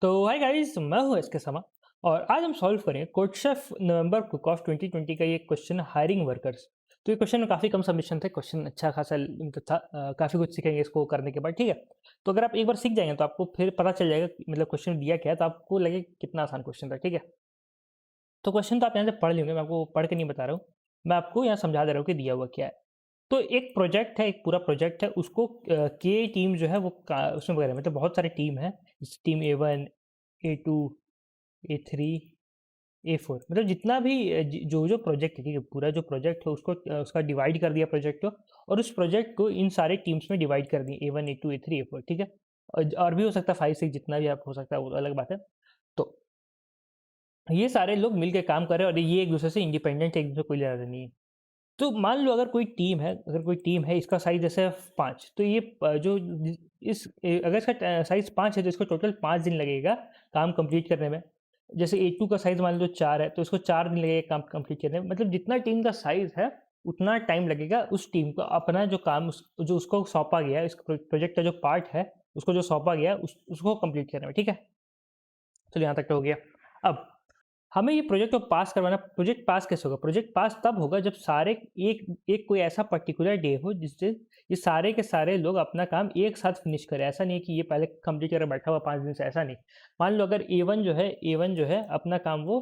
तो hi guys, मैं हूं एसके शर्मा और आज हम सॉल्व करेंगे कोडशेफ नवंबर कुक ऑफ 2020 का ये क्वेश्चन हायरिंग वर्कर्स। तो ये क्वेश्चन में काफ़ी कम सबमिशन थे, क्वेश्चन अच्छा खासा इनका था। काफ़ी कुछ सीखेंगे इसको करने के बाद, ठीक है। तो अगर आप एक बार सीख जाएंगे तो आपको फिर पता चल जाएगा कि मतलब क्वेश्चन दिया क्या है, तो आपको लगे कितना आसान क्वेश्चन था, ठीक है। तो क्वेश्चन तो आप यहाँ से पढ़ लेंगे, मैं आपको पढ़ के नहीं बता रहा हूँ, मैं आपको यहाँ समझा दे रहा हूँ कि दिया हुआ क्या है। तो एक प्रोजेक्ट है, एक पूरा प्रोजेक्ट है, उसको के टीम जो है वो उसमें वगैरह मतलब बहुत सारे टीम है। Team A1, A2, A3, A4 मतलब जितना भी जो जो प्रोजेक्ट है, ठीक है, पूरा जो प्रोजेक्ट है उसको उसका डिवाइड कर दिया प्रोजेक्ट को, और उस प्रोजेक्ट को इन सारे टीम्स में डिवाइड कर दिए A1, A2, A3, A4, ठीक है। और भी हो सकता है 5 6, जितना भी आप हो सकता है वो अलग बात है। तो ये सारे लोग मिलके काम कर रहे हैं और ये एक दूसरे से इंडिपेंडेंट है, एक दूसरे से कोई लेना नहीं है। तो मान लो अगर कोई टीम है, इसका साइज़ जैसे 5, तो ये अगर इसका साइज़ 5 है तो इसको टोटल 5 दिन लगेगा काम कंप्लीट करने में। जैसे A2 का साइज़ मान लो 4 है, तो इसको 4 दिन लगेगा काम कंप्लीट करने में। मतलब जितना टीम का साइज़ है, उतना टाइम लगेगा उस टीम को अपना जो काम जो उसको सौंपा गया है, इस प्रोजेक्ट का जो पार्ट है, उसको जो सौंपा गया है उसको कंप्लीट करने में, ठीक है? चलो यहाँ तक तो हो गया। अब हमें ये प्रोजेक्ट को पास करवाना। प्रोजेक्ट पास कैसे होगा? प्रोजेक्ट पास तब होगा जब सारे एक एक कोई ऐसा पर्टिकुलर डे हो जिस दिन ये सारे के सारे लोग अपना काम एक साथ फिनिश करें। ऐसा नहीं है कि ये पहले कंप्लीट करके बैठा हुआ 5 दिन से, ऐसा नहीं। मान लो अगर A1 जो है अपना काम वो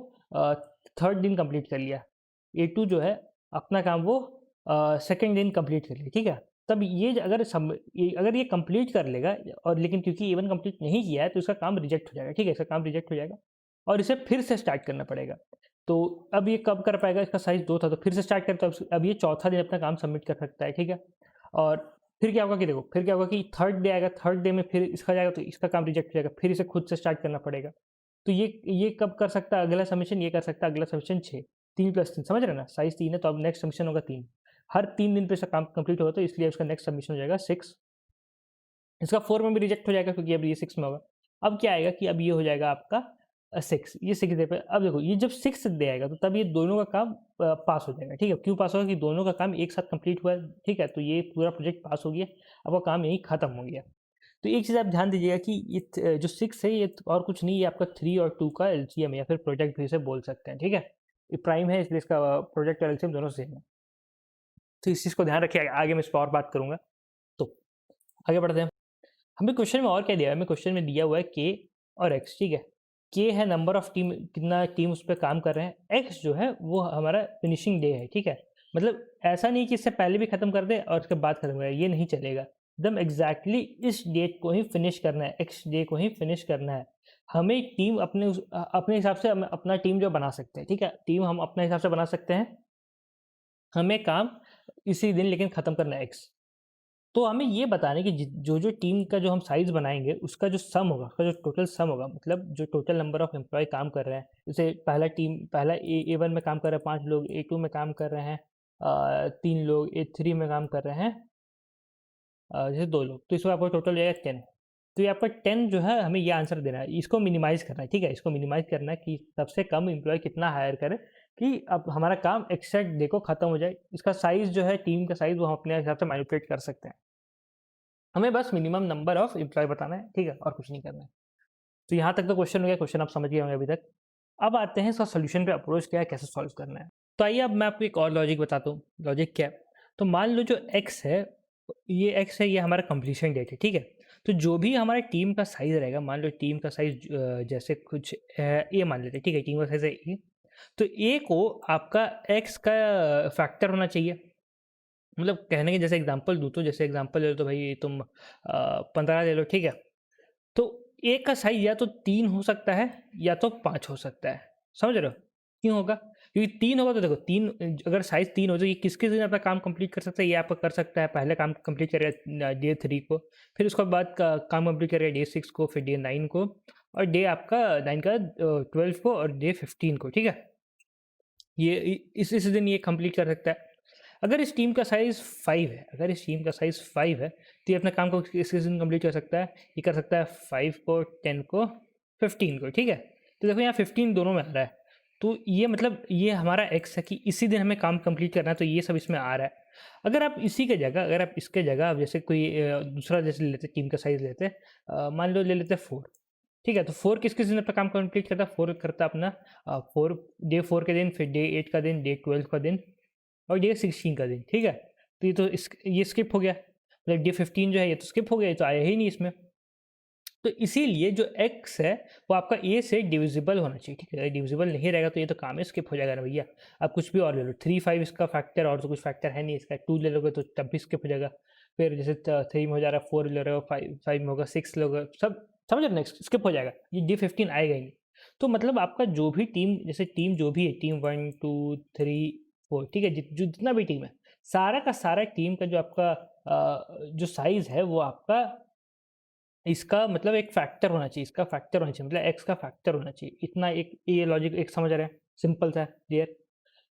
थर्ड दिन कंप्लीट कर लिया। A2 जो है अपना काम वो सेकंड दिन कंप्लीट कर लिया, ठीक है। तब अगर ये कंप्लीट कर लेगा, और लेकिन क्योंकि A1 कंप्लीट नहीं किया है तो इसका काम रिजेक्ट हो जाएगा, ठीक है। इसका काम रिजेक्ट हो जाएगा और इसे फिर से स्टार्ट करना पड़ेगा। तो अब ये कब कर पाएगा? इसका साइज़ 2 था तो फिर से स्टार्ट करता है, अब ये चौथा दिन अपना काम सबमिट कर सकता है, ठीक है। और फिर क्या होगा कि देखो, फिर क्या होगा कि थर्ड डे आएगा, थर्ड डे में फिर इसका जाएगा तो इसका काम रिजेक्ट हो जाएगा, फिर इसे खुद से स्टार्ट करना पड़ेगा। तो ये कब कर सकता है अगला सबमिशन? ये कर सकता है अगला सबमिशन 6, 3 + 3, समझ रहे हैं ना? साइज़ 3 है तो अब नेक्स्ट सबमिशन होगा 3। हर 3 दिन पे इसका काम कंप्लीट होगा, तो इसलिए उसका नेक्स्ट सबमिशन हो जाएगा 6। इसका 4 में भी रिजेक्ट हो जाएगा क्योंकि अब ये 6 में होगा। अब क्या आएगा कि अब ये हो जाएगा आपका 6, ये 6 डे पे। अब देखो, ये जब 6 डे आएगा तो तब ये दोनों का काम पास हो जाएगा, ठीक है। क्यों पास होगा? कि दोनों का काम एक साथ कंप्लीट हुआ है, ठीक है। तो ये पूरा प्रोजेक्ट पास हो गया, अब वो काम यहीं खत्म हो गया। तो एक चीज़ आप ध्यान दीजिएगा कि जो 6 है ये और कुछ नहीं, ये आपका 3 और 2 का एलसीएम है, या फिर प्रोजेक्ट भी इसे बोल सकते हैं, ठीक है। ये प्राइम है इसलिए इसका प्रोजेक्ट और एलसीएम दोनों सेम है। तो इस चीज़ को ध्यान रखिए, आगे मैं इस पर और बात करूँगा। तो आगे बढ़ते हैं। हमें क्वेश्चन में और क्या दिया है? हमें क्वेश्चन में दिया हुआ है के और एक्स, ठीक है। के है नंबर ऑफ टीम, कितना टीम उस पे काम कर रहे हैं। एक्स जो है वो हमारा फिनिशिंग डे है, ठीक है। मतलब ऐसा नहीं कि इससे पहले भी खत्म कर दे और उसके बाद खत्म करे, ये नहीं चलेगा। एकदम एग्जैक्टली इस डेट को ही फिनिश करना है, एक्स डे को ही फिनिश करना है। हमें टीम अपने हिसाब से हम अपना टीम जो बना सकते हैं, ठीक है। टीम हम अपने हिसाब से बना सकते हैं। हमें काम इसी दिन लेकिन खत्म करना है एक्स। तो हमें ये बताना है कि जो टीम का जो हम साइज़ बनाएँगे, उसका जो सम होगा, उसका जो टोटल सम होगा, मतलब जो टोटल नंबर ऑफ एम्प्लॉयी काम कर रहे हैं। जैसे पहला A1 में काम कर रहे हैं 5 लोग, A2 में काम कर रहे हैं 3 लोग, A3 में काम कर रहे हैं जैसे 2 लोग, तो इसमें आपका टोटल हो जाएगा 10। तो ये आपका 10 जो है, हमें ये आंसर देना है, इसको मिनिमाइज़ करना है, ठीक है? इसको मिनिमाइज़ करना है कि सबसे कम एम्प्लॉयी कितना हायर करें कि अब हमारा काम एग्ज़ैक्ट डे को खत्म हो जाए। इसका साइज़ जो है, टीम का साइज़, वो हम अपने हिसाब से मैनिपुलेट कर सकते हैं। हमें बस मिनिमम नंबर ऑफ एम्प्लॉय बताना है, ठीक है? और कुछ नहीं करना है। तो यहाँ तक तो क्वेश्चन हो गया, क्वेश्चन आप समझ गए होंगे अभी तक। अब आते हैं इसका सॉल्यूशन पे, अप्रोच क्या है, कैसे सॉल्व करना है। तो आइए अब मैं आपको एक और लॉजिक बताता हूँ। लॉजिक क्या है? तो मान लो जो एक्स है, ये हमारा कंप्लीशन डेट है, ठीक है? तो जो भी हमारे टीम का साइज़ रहेगा, मान लो टीम का साइज़ जैसे कुछ ए मान लेते हैं, ठीक है? टीम का साइज़ है ए, तो ए को आपका एक्स का फैक्टर होना चाहिए। मतलब कहने के जैसे एग्ज़ाम्पल दूँ तो, जैसे एग्ज़ाम्पल ले लो तो भाई तुम 15 ले लो, ठीक है? तो एक का साइज़ या तो 3 हो सकता है या तो 5 हो सकता है। समझ रहे हो? क्यों होगा? क्योंकि 3 होगा तो देखो, 3 अगर साइज़ 3 हो तो ये किस-किस दिन अपना काम कंप्लीट कर सकता है? ये आपका कर सकता है, पहले काम कंप्लीट करेगा डे 3 को, फिर उसके बाद का काम कंप्लीट करेगा डे 6 को, फिर डे 9 को, और डे आपका 9 का 12 को, और डे 15 को, ठीक है? ये इस दिन ये कंप्लीट कर सकता है। अगर इस टीम का साइज़ 5 है, तो ये अपने काम को किस-किस दिन कंप्लीट कर सकता है? ये कर सकता है 5 को, 10 को, 15 को, ठीक है? तो देखो यहाँ 15 दोनों में आ रहा है। तो ये मतलब ये हमारा एक्स है कि इसी दिन हमें काम कंप्लीट करना है, तो ये सब इसमें आ रहा है। अगर आप इसके जगह अब जैसे कोई दूसरा जैसे लेते टीम का साइज़ लेते मान लो ले लेते 4। ठीक है, तो 4 किस-किस दिन अपना काम कंप्लीट करता है? 4 करता है अपना 4 डे 4 के दिन, फिर डे 8 का दिन, डे 12 का दिन और डे 16 का दिन, ठीक है? तो ये स्किप हो गया, मतलब डे 15 जो है ये तो स्किप हो गया, ये तो आया ही नहीं इसमें। तो इसीलिए जो x है वो आपका a से डिविजिबल होना चाहिए, ठीक है? अगर डिविजिबल नहीं रहेगा तो ये तो काम है, स्किप हो जाएगा ना भैया। आप कुछ भी और ले लो, 3 5 इसका फैक्टर और तो कुछ फैक्टर है नहीं इसका, 2 ले लोगे तो तब भी स्किप हो जाएगा। फिर जैसे 3 में हो जा रहा है, 4 ले रहे हो, 5 में होगा, 6 लोगे, सब समझ रहे हो ना, स्किप हो जाएगा, ये डे 15 आएगा ही नहीं। तो मतलब आपका जो भी टीम, जैसे टीम जो भी है, टीम 1 2 3 4, ठीक है? जितना भी टीम है, सारा का सारा टीम का जो आपका जो साइज़ है वो आपका इसका मतलब एक फैक्टर होना चाहिए, इसका फैक्टर होना चाहिए, मतलब एक्स का फैक्टर होना चाहिए। इतना एक ये लॉजिक एक समझ रहे हैं? सिंपल सा है, क्लियर?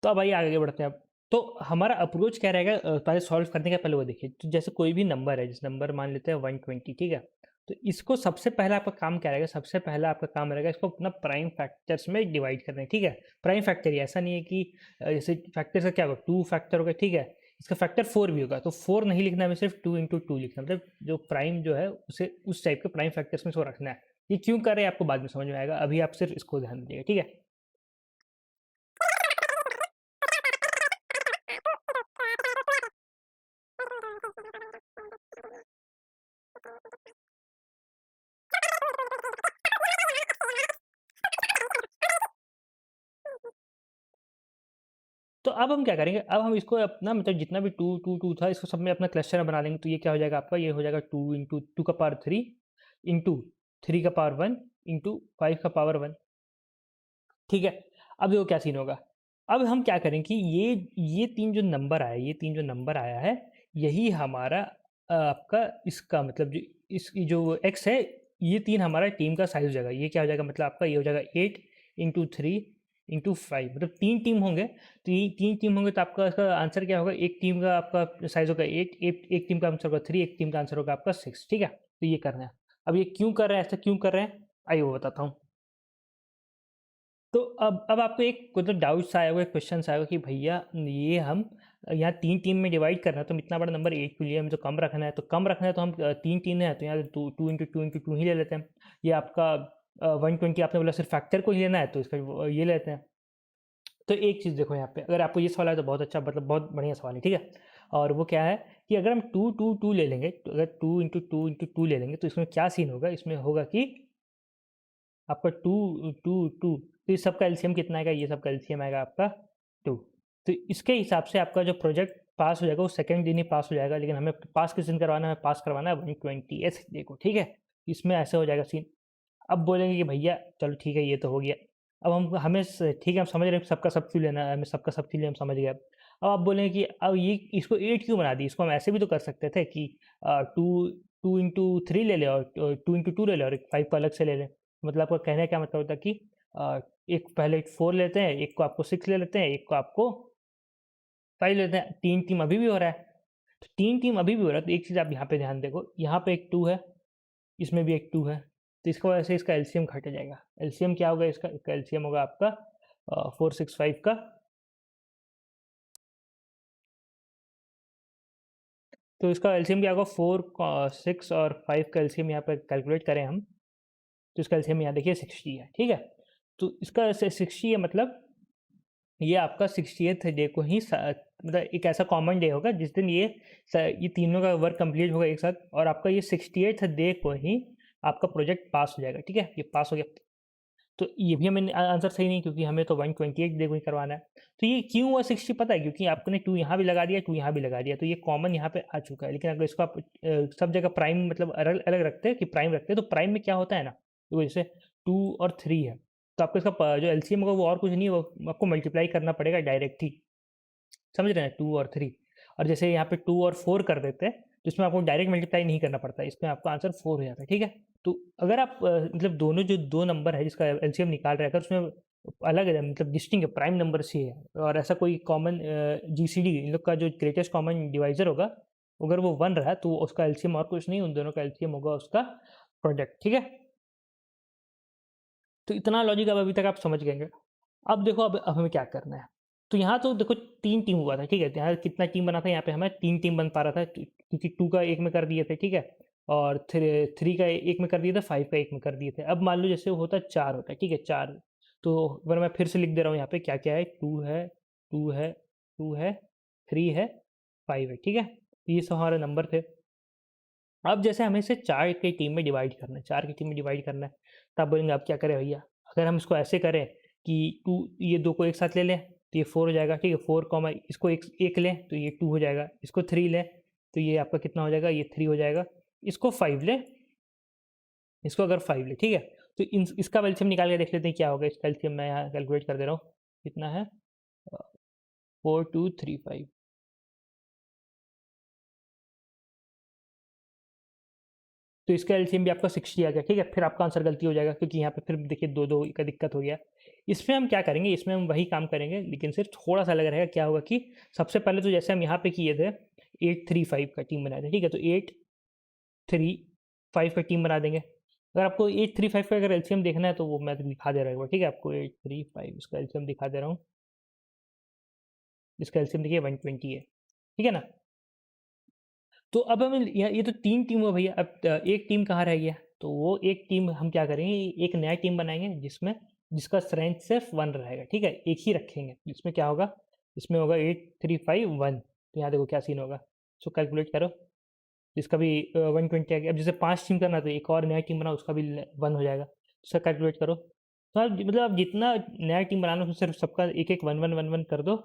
तो अब आइए आगे बढ़ते हैं अब। तो हमारा अप्रोच क्या रहेगा पहले सॉल्व करने का पहले वो देखिए। तो जैसे कोई भी नंबर है, जैसे नंबर मान लेते हैं 120, ठीक है? तो इसको सबसे पहला आपका काम क्या रहेगा? सबसे पहला आपका काम रहेगा इसको अपना प्राइम फैक्टर्स में डिवाइड करना है, ठीक है? प्राइम फैक्टर ही, ऐसा नहीं है कि जैसे फैक्टर्स का क्या होगा, 2 फैक्टर होगा, ठीक है? इसका फैक्टर 4 भी होगा, तो 4 नहीं लिखना है, हमें सिर्फ 2 इंटू 2 लिखना है, मतलब जो प्राइम जो है उसे उस टाइप के प्राइम फैक्टर्स में इसको रखना है। ये क्यों कर रहे हैं आपको बाद में समझ में आएगा, अभी आप सिर्फ इसको ध्यान दीजिएगा, ठीक है? तो अब हम क्या करेंगे, अब हम इसको अपना मतलब जितना भी 2 2 2 था इसको सब में अपना क्लस्टर बना लेंगे, तो ये क्या हो जाएगा आपका, ये हो जाएगा 2 इंटू 2 का पावर 3 इंटू 3 का पावर 1 इंटू 5 का पावर 1, ठीक है? अब देखो क्या सीन होगा। अब हम क्या करें कि ये 3 जो नंबर आया, ये 3 जो नंबर आया है, यही हमारा आपका इसका मतलब जो इस जो x है, ये 3 हमारा टीम का साइज़ हो जाएगा। ये क्या हो जाएगा, मतलब आपका ये हो जाएगा 8 इंटू 3 इंटू 5, मतलब 3 टीम होंगे, तो ये 3 टीम होंगे तो आपका इसका आंसर क्या होगा, एक टीम का आपका साइज़ होगा 8, एक टीम का आंसर होगा 3, एक टीम का आंसर होगा आपका 6, ठीक है? तो ये करना है। अब ये क्यों कर रहे हैं, ऐसा क्यों कर रहे हैं? आइए वो बताता हूँ। तो अब आपको एक मतलब डाउट्स आया होगा, एक क्वेश्चंस आया होगा कि भैया ये हम यहाँ 3 टीम में डिवाइड करना है, तो हम इतना बड़ा नंबर 8 क्यों लिया, हमें तो कम रखना है, तो कम रखना है तो हम 3 टीम है तो यहाँ 2 इंटू 2 इंटू 2 ही ले लेते हैं। ये आपका 120 आपने बोला सिर्फ फैक्टर को ही लेना है, तो इसका ये लेते हैं। तो एक चीज़ देखो यहाँ पे, अगर आपको ये सवाल है तो बहुत अच्छा, मतलब बहुत बढ़िया सवाल है, ठीक है? और वो क्या है कि अगर हम 2 2 2 ले लेंगे, तो अगर 2 इंटू 2 इंटू 2 ले लेंगे तो इसमें क्या सीन होगा, इसमें होगा कि आपका 2 2 2, तो इस सब का एलसीएम कितना आएगा, ये सब का एलसीएम आएगा आपका 2। तो इसके हिसाब से आपका जो प्रोजेक्ट पास हो जाएगा वो सेकंड दिन ही पास हो जाएगा, लेकिन हमें पास किस दिन करवाना है, हमें पास करवाना है 120th डे को, ठीक है? इसमें ऐसे हो जाएगा सीन। अब बोलेंगे कि भैया चलो ठीक है ये तो हो गया। अब हम हमें ठीक है, हम समझ रहे हैं सबका सब क्यों लेना है, हमें सबका सब क्यों लेना है, हम समझ गए। अब आप बोलेंगे कि अब ये इसको 8 क्यों बना दी, इसको हम ऐसे भी तो कर सकते थे कि 2 2 इंटू 3 ले लें और 2 इंटू 2 ले लें और एक 5 को अलग से ले लें। मतलब आपका कहने का क्या मतलब होता है कि एक पहले 4 लेते हैं, एक को आपको 6 ले लेते हैं, एक को आपको 5 लेते हैं, 3 टीम अभी भी हो रहा है। तो 3 टीम अभी भी हो रहा है, तो एक चीज़ आप यहाँ पे ध्यान देखो, यहाँ पे एक 2 है, इसमें भी एक 2 है, तो इसकी वजह से इसका एलसीएम घट जाएगा। एलसीएम क्या होगा इसका एलसीएम होगा आपका 465 का, तो इसका एलसीएम क्या होगा 4 6 और 5 का एलसीएम यहाँ पे कैलकुलेट करें हम, तो इसका एलसीएम यहाँ देखिए 60 है, ठीक है? तो इसका 60 है, मतलब ये आपका 60th डे को ही मतलब एक ऐसा कॉमन डे होगा जिस दिन ये तीनों का वर्क कंप्लीट होगा एक साथ, और आपका ये 60th डे को ही आपका प्रोजेक्ट पास हो जाएगा, ठीक है? ये पास हो गया। तो ये भी हमें आंसर सही नहीं, क्योंकि हमें तो 128 डे को ही करवाना है। तो ये क्यों हुआ 60 पता है? क्योंकि आपने 2 यहाँ भी लगा दिया, 2 यहाँ भी लगा दिया, तो ये कॉमन यहाँ पे आ चुका है। लेकिन अगर इसको आप सब जगह प्राइम मतलब अलग अलग रखते हैं कि प्राइम रखते हैं, तो प्राइम में क्या होता है ना, तो जैसे 2 और 3 है, तो आपको इसका जो एलसीएम होगा वो और कुछ नहीं, वो आपको मल्टीप्लाई करना पड़ेगा डायरेक्ट ही, समझ रहे हैं? 2 और 3, और जैसे यहाँ पे 2 और 4 कर देते हैं, तो इसमें आपको डायरेक्ट मल्टीप्लाई नहीं करना पड़ता है, इसमें आपका आंसर 4 हो जाता है, ठीक है? तो अगर आप मतलब दोनों जो 2 नंबर है जिसका एलसीएम निकाल रहे हैं, अगर उसमें अलग है मतलब डिस्टिंक्ट है, प्राइम नंबर से है, और ऐसा कोई कॉमन जीसीडी इन लोग का जो ग्रेटेस्ट कॉमन डिवाइज़र होगा, अगर वो 1 रहा है तो उसका एलसीएम और कुछ नहीं, उन दोनों का एलसीएम होगा उसका प्रोडक्ट, ठीक है? तो इतना लॉजिक अब अभी तक आप समझ गए। अब देखो अब हमें क्या करना है। तो यहाँ तो देखो 3 टीम हुआ था, ठीक है? यहाँ कितना टीम बना था, यहाँ पे हमें 3 टीम बन पा रहा था क्योंकि 2 का 1 में कर दिए थे, ठीक है? और थ्री का एक में कर दिए थे, 5 का एक में कर दिए थे। अब मान लो जैसे होता 4 होता है, ठीक है 4। तो अगर मैं फिर से लिख दे रहा हूँ यहाँ पे क्या क्या है, 2 है, 2 है, 2 है, 3 है, 5 है, ठीक है। तो ये सब हमारे नंबर थे। अब जैसे हमें इसे 4 की टीम में डिवाइड करना है, 4 की टीम में डिवाइड करना है, तो आप बोलेंगे अब क्या करें भैया? अगर हम इसको ऐसे करें कि 2 ये 2 को एक साथ ले लें तो ये 4 हो जाएगा, ठीक है। 4 कॉमा इसको एक एक लें तो ये 2 हो जाएगा, इसको 3 लें तो ये आपका कितना हो जाएगा, ये 3 हो जाएगा। इसको 5 लें, इसको अगर 5 लें, ठीक है। तो इसका एलसीएम निकाल के देख लेते हैं क्या होगा। इसका एलसीएम मैं यहाँ कैलकुलेट कर दे रहा हूँ, कितना है 4235। तो इसका एलसीएम भी आपका 60 आ गया, ठीक है। फिर आपका आंसर गलती हो जाएगा क्योंकि यहाँ पे फिर देखिए दो दो का दिक्कत हो गया। इसमें हम क्या करेंगे, इसमें हम वही काम करेंगे लेकिन सिर्फ थोड़ा सा अलग रहेगा। क्या होगा कि सबसे पहले तो जैसे हम यहाँ पे किए थे 835 का टीम बनाए थे, ठीक है। तो 835 का टीम बना देंगे। अगर आपको 835 का अगर एलसीएम देखना है तो वो मैं दिखा दे रहा हूँ, ठीक है। आपको 835 इसका एलसीएम दिखा दे रहा हूँ। इसका एलसीएम देखिए 120 है, ठीक है ना। तो अब हमें ये तो 3 टीम हुआ भैया। अब एक टीम कहाँ रह गया? तो वो एक टीम हम क्या करेंगे, एक नया टीम बनाएँगे जिसमें जिसका स्ट्रेंथ सिर्फ 1 रहेगा, ठीक है? एक ही रखेंगे। इसमें क्या होगा? इसमें होगा 8 3 5 1। तो यहाँ देखो क्या सीन होगा। इसको कैलकुलेट करो। इसका भी 120 आ गया। अब जैसे 5 टीम करना तो एक और नया टीम बनाओ, उसका भी 1 हो जाएगा। उसका कैलकुलेट करो। तो आप मतलब आप जितना नया टीम बनाना उसमें सिर्फ सबका एक-एक 1-1 कर दो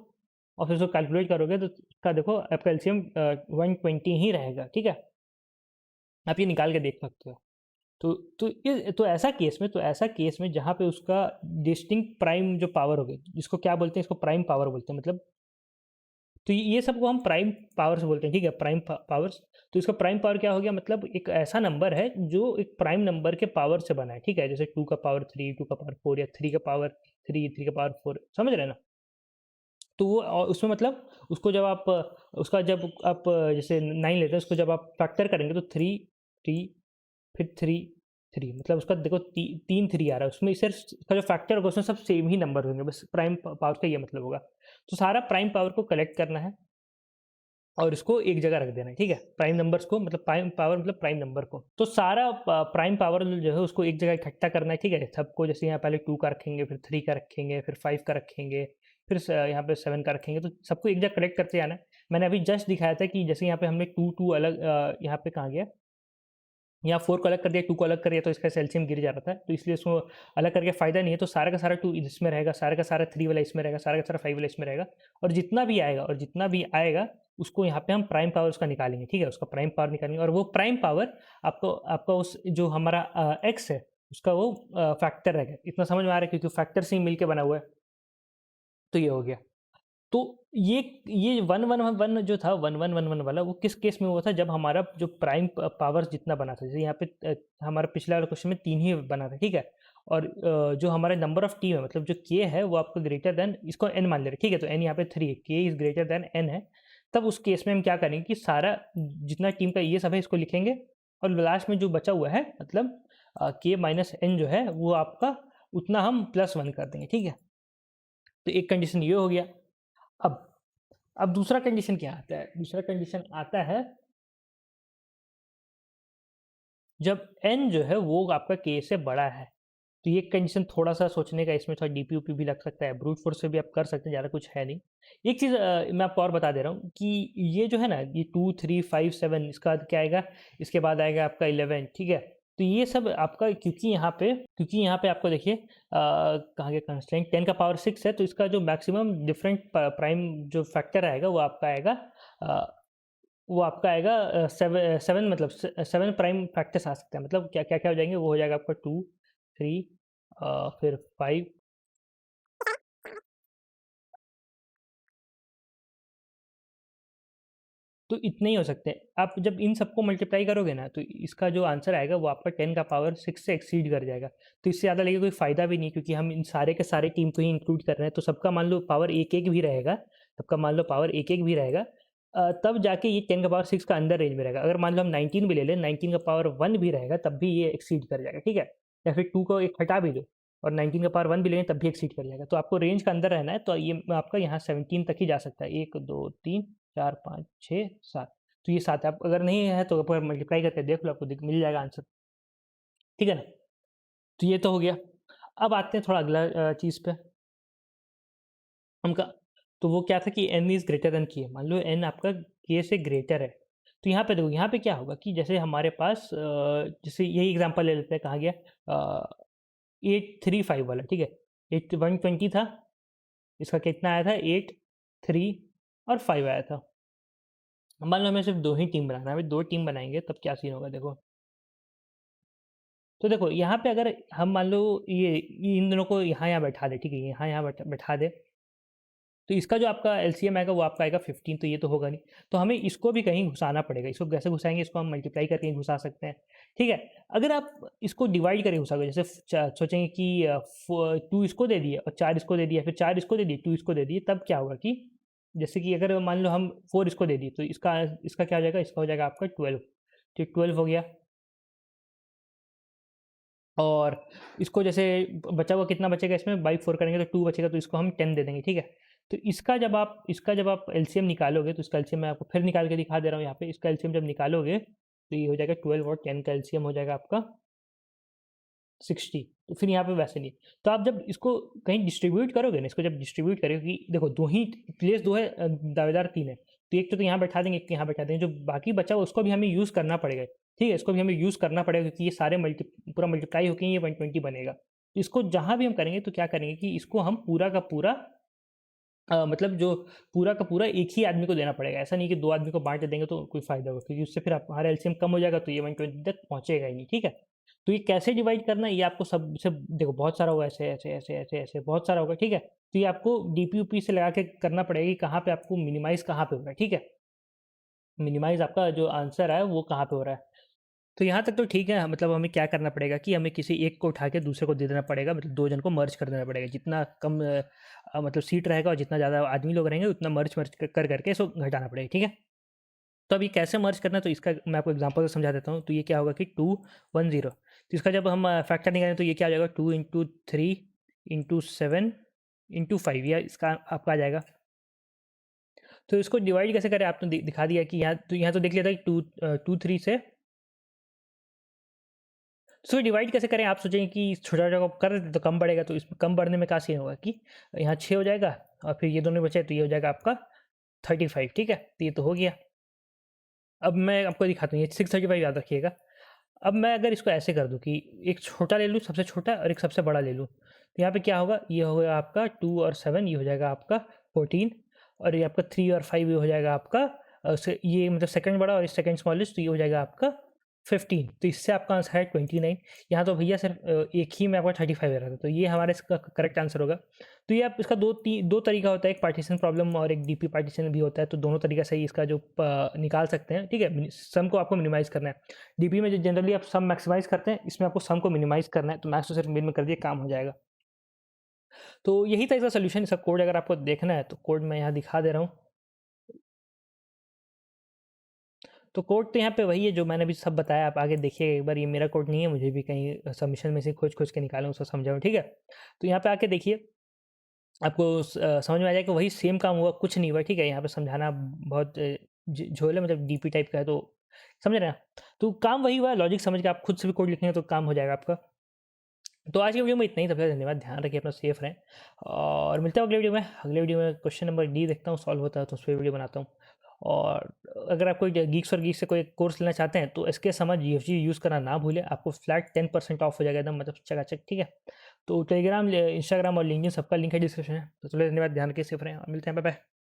और फिर उसको कैलकुलेट करोगे तो इसका देखो आपका एलसीएम 120 ही रहेगा, ठीक है। आप ये निकाल के देख सकते हो। तो ऐसा केस में जहाँ पे उसका डिस्टिंक्ट प्राइम जो पावर हो गई, जिसको क्या बोलते हैं, इसको प्राइम पावर बोलते हैं। मतलब तो ये सबको हम प्राइम पावर्स बोलते हैं, ठीक है। Prime powers. तो इसका प्राइम पावर क्या हो गया, मतलब एक ऐसा नंबर है जो एक प्राइम नंबर के पावर से बना है, ठीक है। जैसे 2 का पावर 3, 2 का पावर 4 या 3 का पावर 3, 3 का पावर 4, समझ रहे हैं ना। तो वो उसमें मतलब उसको जब आप उसका जब आप जैसे 9 लेते हैं, उसको जब आप फैक्टर करेंगे तो 3 3 फिर 3 3, मतलब उसका देखो 3 3 आ रहा है उसमें। सिर्फ उसका जो फैक्टर होगा उसमें सब सेम ही नंबर होंगे, बस प्राइम पावर का ये मतलब होगा। तो सारा प्राइम पावर को कलेक्ट करना है और इसको एक जगह रख देना है, ठीक है। प्राइम नंबर्स को मतलब प्राइम पावर मतलब प्राइम नंबर को, तो सारा प्राइम पावर जो है उसको एक जगह इकट्ठा करना है, ठीक है। सबको जैसे यहाँ पहले 2 का रखेंगे, फिर 3 का रखेंगे, फिर 5 का रखेंगे, फिर यहाँ पे 7 का रखेंगे। तो सबको एक जगह कलेक्ट करते जाना है। मैंने अभी जस्ट दिखाया था कि जैसे यहाँ पे हमने 2 2 अलग यहाँ पे कहाँ गया, यहाँ 4 को अलग कर दिया, 2 को अलग कर दिया, तो इसका एलसीएम गिर जा रहा था। तो इसलिए इसको अलग करके फ़ायदा नहीं है। तो सारा का सारा 2 इसमें रहेगा, सारा का सारा 3 वाला इसमें रहेगा, सारा का सारा 5 वाला इसमें रहेगा। और जितना भी आएगा उसको यहाँ पे हम प्राइम पावर उसका निकालेंगे, ठीक है। उसका प्राइम पावर निकालेंगे और वो प्राइम पावर आपको आपका उस जो हमारा एक्स है उसका वो फैक्टर रहेगा। इतना समझ में आ रहा है क्योंकि फैक्टर से ही मिल के बना हुआ है। तो ये हो गया। तो ये 1-1-1 जो था 1-1-1-1 वाला, वो किस केस में हुआ था, जब हमारा जो प्राइम पावर्स जितना बना था। जैसे यहाँ पे हमारा पिछला वाला क्वेश्चन में 3 ही बना था, ठीक है। और जो हमारा नंबर ऑफ टीम है, मतलब जो के है वो आपका ग्रेटर देन, इसको एन मान ले रहे, ठीक है। तो एन यहाँ पे 3 है, के इज ग्रेटर देन एन है। तब उस केस में हम क्या करेंगे कि सारा जितना टीम का ये सब है इसको लिखेंगे और लास्ट में जो बचा हुआ है मतलब के माइनस एन जो है वो आपका उतना हम +1 कर देंगे, ठीक है। तो एक कंडीशन ये हो गया। अब अब दूसरा कंडीशन क्या आता है? दूसरा कंडीशन आता है जब n जो है वो आपका k से बड़ा है। तो ये कंडीशन थोड़ा-सा सोचने का, इसमें थोड़ा डीपी-ऊपी भी लग सकता है। ब्रूट फोर्स से भी आप कर सकते हैं, ज़्यादा कुछ है नहीं। एक चीज़ मैं आपको और बता दे रहा हूँ कि ये जो है ना, ये 2 3 5 7 इसका बाद क्या आएगा? इसके बाद आएगा आपका 11, ठीक है? तो ये सब आपका क्योंकि यहाँ पे आपको देखिए कहाँ गया कंस्ट्रेंट, 10 का पावर 6 है, तो इसका जो मैक्सिमम डिफरेंट प्राइम जो फैक्टर आएगा वो आपका आएगा 7 मतलब 7 प्राइम फैक्टर्स आ सकते हैं। मतलब क्या हो जाएंगे, वो हो जाएगा आपका 2 3 फिर 5। तो इतने ही हो सकते हैं। आप जब इन सबको मल्टीप्लाई करोगे ना तो इसका जो आंसर आएगा वो आपका 10 का पावर 6 से एक्सीड कर जाएगा। तो इससे ज़्यादा लेके कोई फ़ायदा भी नहीं, क्योंकि हम इन सारे के सारे टीम को ही इंक्लूड कर रहे हैं। तो सबका मान लो पावर 1-1 भी रहेगा, तब जाके ये 10 का पावर 6 का अंदर रेंज में रहेगा। अगर मान लो हम 19 भी ले लें, 19 का पावर 1 भी रहेगा तब भी ये एक्सीड कर जाएगा, ठीक है। या फिर 2 को एक हटा भी दो और 19 का पावर 1 भी लें तब भी एक्सीड कर जाएगा। तो आपको रेंज का अंदर रहना है, तो ये आपका यहाँ 17 तक ही जा सकता है। 1 2 3 4 5 6 7 तो ये 7 है। आप अगर नहीं है तो आप मल्टीप्लाई करके देख लो, आपको मिल जाएगा आंसर। ठीक है ना? तो ये तो हो गया। अब आते हैं थोड़ा अगला चीज़ पे। उनका तो वो क्या था कि n is greater than k, मान लो n आपका k से ग्रेटर है। तो यहाँ पे देखो, यहाँ पे क्या होगा कि जैसे हमारे पास जैसे यही एग्जांपल ले लेते हैं, कहाँ गया 835 वाला, ठीक है। 120 था, इसका कितना आया था 8, 3 और 5 आया था। मान लो हमें सिर्फ 2 ही टीम बनाना है, हमें 2 टीम बनाएँगे तब क्या सीन होगा देखो। तो देखो यहाँ पे अगर हम मान लो ये इन दोनों को यहाँ बैठा दें, ठीक है, यहाँ बैठा दें, तो इसका जो आपका एलसीएम आएगा वो आपका आएगा 15, तो ये तो होगा नहीं। तो हमें इसको भी कहीं घुसाना पड़ेगा। इसको कैसे घुसाएँगे? इसको हम मल्टीप्लाई करके ही घुसा सकते हैं, ठीक है। अगर आप इसको डिवाइड करके घुसाओगे, जैसे सोचेंगे कि 2 इसको दे दिए और 4 इसको दे दिया, फिर 4 इसको दे दिए, 2 इसको दे दिए, तब क्या होगा कि जैसे कि अगर मान लो हम 4 इसको दे दिए, तो इसका इसका क्या हो जाएगा? इसका हो जाएगा आपका 12, तो 12 हो गया। और इसको जैसे बचा हुआ कितना बचेगा इसमें, बाई 4 करेंगे तो 2 बचेगा, तो इसको हम 10 दे देंगे, ठीक है। तो इसका जब आप एलसीएम निकालोगे, तो इसका एलसीएम मैं आपको फिर निकाल के दिखा दे रहा हूँ यहाँ पे। इसका एलसीएम जब निकालोगे तो ये हो जाएगा 12 और 10 का एलसीएम हो जाएगा आपका 60। तो फिर यहाँ पे वैसे नहीं। तो आप जब इसको कहीं डिस्ट्रीब्यूट करोगे ना, इसको जब डिस्ट्रीब्यूट करोगे कि देखो 2 ही प्लेस 2 है, दावेदार 3 है, तो एक तो यहाँ बैठा देंगे, एक यहाँ बैठा देंगे, जो बाकी बचा हुआ उसको भी हमें यूज़ करना पड़ेगा, ठीक है। इसको भी हमें यूज़ करना पड़ेगा क्योंकि ये सारे पूरा मल्टीप्लाई होके ये 120 बनेगा। तो इसको जहाँ भी हम करेंगे तो क्या करेंगे कि इसको हम पूरा का पूरा मतलब जो पूरा का पूरा एक ही आदमी को देना पड़ेगा। ऐसा नहीं कि 2 आदमी को बाँट देंगे तो कोई फ़ायदा होगा, क्योंकि उससे फिर आप हमारा एलसीएम कम हो जाएगा, तो ये 120 तक पहुँचेगा ही नहीं, ठीक है। तो ये कैसे डिवाइड करना है, ये आपको सब देखो बहुत सारा होगा, ऐसे, ऐसे, ऐसे, ऐसे, ऐसे बहुत सारा होगा, ठीक है। तो ये आपको डीपी-ऊपी से लगा के करना पड़ेगा कि कहाँ पे आपको मिनिमाइज़ कहाँ पे हो रहा है, ठीक है। मिनिमाइज़ आपका जो आंसर है वो कहाँ पे हो रहा है। तो यहाँ तक तो ठीक है, मतलब हमें क्या करना पड़ेगा कि हमें किसी एक को उठा के दूसरे को दे देना पड़ेगा, मतलब 2 जन को मर्ज कर देना पड़ेगा। जितना कम मतलब सीट रहेगा और जितना ज़्यादा आदमी लोग रहेंगे, उतना मर्ज मर्ज कर करके इसको घटाना पड़ेगा, ठीक है। तो अभी कैसे मर्ज करना है, तो इसका मैं आपको एग्जांपल से समझा देता हूँ। तो ये क्या होगा कि 210, तो इसका जब हम फैक्टर निकालेंगे तो ये क्या आ जाएगा 2 इंटू 3 इंटू 7 इंटू 5, या इसका आपका आ जाएगा। तो इसको डिवाइड कैसे करें, आपने दिखा दिया कि यहाँ तो देख लिया था कि 2 3 से। सो डिवाइड कैसे करें? आप सोचेंगे कि छोटा-छोटा को कर देते तो कम बढ़ेगा, तो इसमें कम बढ़ने में क्या सीन होगा कि यहाँ 6 हो जाएगा और फिर ये दोनों बचे तो ये हो जाएगा आपका 35, ठीक है? तो ये तो हो गया। अब मैं आपको दिखाता हूँ, ये 635 याद रखिएगा। अब मैं अगर इसको ऐसे कर दूँ कि एक छोटा ले लूँ, सबसे छोटा, और एक सबसे बड़ा ले लूँ, तो यहाँ पे क्या होगा, ये होगा आपका 2 और 7, ये हो जाएगा आपका 14, और ये आपका 3 और 5 ये हो जाएगा आपका ये मतलब सेकंड बड़ा और सेकंड स्मॉलेस्ट, तो ये हो जाएगा आपका 15। तो इससे आपका आंसर है 29। यहाँ तो भैया सिर्फ एक ही में आपका 35 आ रहा था, तो ये हमारा इसका करेक्ट आंसर होगा। तो ये आप इसका दो तरीका होता है, एक पार्टीशन प्रॉब्लम और एक डीपी पार्टीशन भी होता है। तो दोनों तरीका से ही इसका जो निकाल सकते हैं, ठीक है। सम को आपको मिनिमाइज़ करना है। डीपी में जो जनरली आप सम मैक्सिमाइज़ करते हैं, इसमें आपको सम को मिनिमाइज़ करना है, तो मैक्स तो सिर्फ मिन में कर दिए, काम हो जाएगा। तो यही था इसका सॉल्यूशन। इसका कोड अगर आपको देखना है तो कोड मैं यहाँ दिखा दे रहा हूँ। तो कोड तो यहाँ पे वही है जो मैंने अभी सब बताया, आप आगे देखिए एक बार। ये मेरा कोड नहीं है, मुझे भी कहीं सबमिशन में से खोज के निकाला, उसको समझा हूँ, ठीक है। तो यहाँ पे आके देखिए, आपको समझ में आ जाएगा कि वही सेम काम हुआ, कुछ नहीं हुआ, ठीक है। यहाँ पे समझाना बहुत झोल है, मतलब डीपी टाइप का है, तो समझ रहे हैं आप? तो काम वही हुआ, लॉजिक समझ के आप खुद से भी कोड लिखेंगे तो काम हो जाएगा आपका। तो आज की वीडियो में इतना ही। तब तक धन्यवाद, ध्यान रखिए अपना, सेफ रहें, और मिलते हैं अगले वीडियो में। अगले वीडियो में क्वेश्चन नंबर डी देखता हूँ, सॉल्व होता है तो उस पर वीडियो बनाता हूँ। और अगर आप कोई गीक्स और गीक से कोई कोर्स लेना चाहते हैं तो इसके समझ जीएफजी यूज़ करना ना भूलें, आपको फ्लैट 10% ऑफ हो जाएगा एकदम, मतलब चकाचक, ठीक है। तो टेलीग्राम, इंस्टाग्राम और लिंक्डइन सबका लिंक है डिस्क्रिप्शन में। तो चलिए धन्यवाद, ध्यान रखिए, सेफ रहें, और मिलते हैं, बाय बाय।